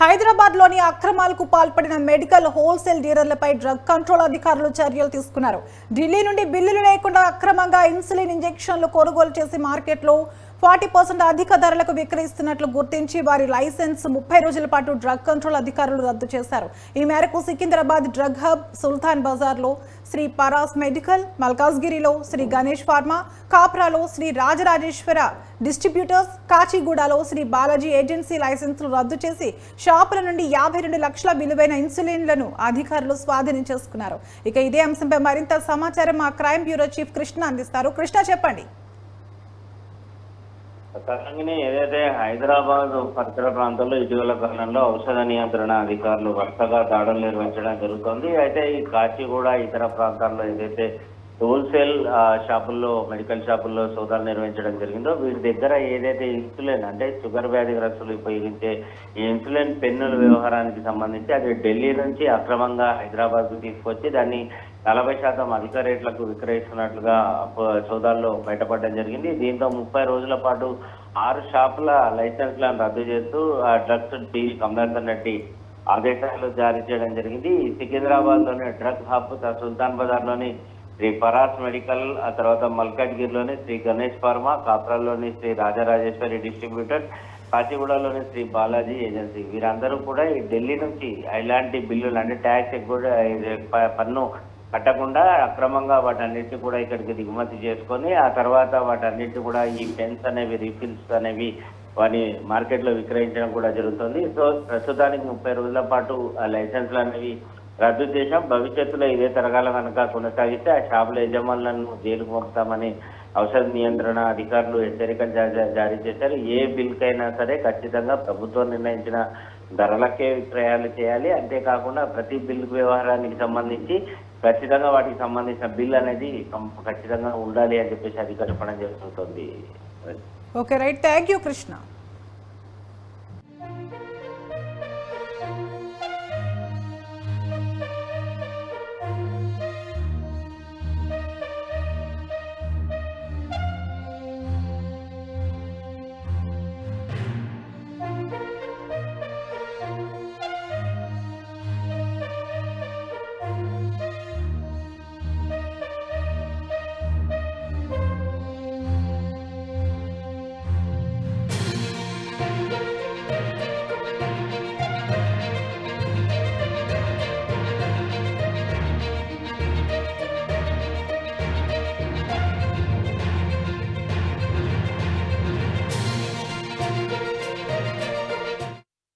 హైదరాబాద్ లోని అక్రమాలకు పాల్పడిన మెడికల్ హోల్సేల్ డీలర్లపై డ్రగ్ కంట్రోల్ అధికారులు చర్యలు తీసుకున్నారు. ఢిల్లీ నుండి బిల్లులు లేకుండా అక్రమంగా ఇన్సులిన్ ఇంజెక్షన్లు కొనుగోలు చేసి మార్కెట్లో 40% అధిక ధరలకు విక్రయిస్తున్నట్లు గుర్తించి వారి లైసెన్స్ 30 రోజుల పాటు డ్రగ్ కంట్రోల్ అధికారులు రద్దు చేశారు. ఈ మేరకు సికింద్రాబాద్ డ్రగ్ హబ్, సుల్తాన్ బజార్లో శ్రీ పరాస్ మెడికల్, మల్కాజ్గిరిలో శ్రీ గణేష్ ఫార్మా, కాప్రాలో శ్రీ రాజరాజేశ్వర డిస్ట్రిబ్యూటర్స్, కాచిగూడలో శ్రీ బాలాజీ ఏజెన్సీ లైసెన్సులు రద్దు చేసి షాపుల నుండి 52 లక్షల విలువైన ఇన్సులిన్లను అధికారులు స్వాధీనం చేసుకున్నారు. ఇక ఇదే అంశంపై మరింత సమాచారం మా క్రైమ్ బ్యూరో చీఫ్ కృష్ణ అందిస్తారు. కృష్ణ, చెప్పండి. తెలంగాణ ఏదైతే హైదరాబాద్ పరిసర ప్రాంతాల్లో ఇటీవల కాలంలో ఔషధ నియంత్రణ అధికారులు వరుసగా దాడులు నిర్వహించడం జరుగుతుంది. అయితే ఈ కాచిగూడ ఇతర ప్రాంతాల్లో ఏదైతే హోల్సేల్ షాపుల్లో, మెడికల్ షాపుల్లో సోదాలు నిర్వహించడం జరిగిందో వీటి దగ్గర ఏదైతే ఇన్సులిన్ అంటే షుగర్ వ్యాధిగ్రస్తులు ఉపయోగించే ఈ ఇన్సులిన్ పెన్నుల వ్యవహారానికి సంబంధించి అది ఢిల్లీ నుంచి అక్రమంగా హైదరాబాద్ తీసుకొచ్చి దాన్ని 40% అధిక రేట్లకు విక్రయిస్తున్నట్లుగా సోదాల్లో బయటపడడం జరిగింది. దీంతో 30 రోజుల పాటు 6 షాపుల లైసెన్స్లను రద్దు చేస్తూ డ్రగ్స్ డి కమలాసన్ రెడ్డి ఆదేశాలు జారీ చేయడం జరిగింది. సికింద్రాబాద్ లోని డ్రగ్ హబ్, సుల్తాన్ బజార్ లోని శ్రీ పరాస్ మెడికల్, ఆ తర్వాత మల్కాజ్గిరిలోని శ్రీ గణేష్ ఫార్మా, కాప్రాల్లోని శ్రీ రాజరాజేశ్వరి డిస్ట్రిబ్యూటర్, కాచిగూడలోని శ్రీ బాలాజీ ఏజెన్సీ వీరందరూ కూడా ఈ ఢిల్లీ నుంచి ఇలాంటి బిల్లులు అంటే ట్యాక్స్ కూడా పన్ను కట్టకుండా అక్రమంగా వాటన్నిటిని కూడా ఇక్కడికి దిగుమతి చేసుకొని ఆ తర్వాత వాటన్నిటిని కూడా ఈ పెన్స్ అనేవి, రీఫిల్స్ అనేవి వాని మార్కెట్లో విక్రయించడం కూడా జరుగుతుంది. సో ప్రస్తుతానికి 30 రోజుల పాటు ఆ లైసెన్స్లు అనేవి రద్దు చేశాం. భవిష్యత్తులో ఇదే తరగాల కనుక కొనసాగితే ఆ షాపుల యజమానులను జైలుకు పంపుతామని ఔషధ నియంత్రణ అధికారులు హెచ్చరికలు జారీ చేశారు. ఏ బిల్కైనా సరే ఖచ్చితంగా ప్రభుత్వం నిర్ణయించిన ధరలకే విక్రయాలు చేయాలి. అంతేకాకుండా ప్రతి బిల్ వ్యవహారానికి సంబంధించి ఖచ్చితంగా వాటికి సంబంధించిన బిల్ అనేది ఖచ్చితంగా ఉండాలి అని చెప్పేసి అధికారులు చెప్పడం జరుగుతుంది. Okay, right. Thank you Krishna.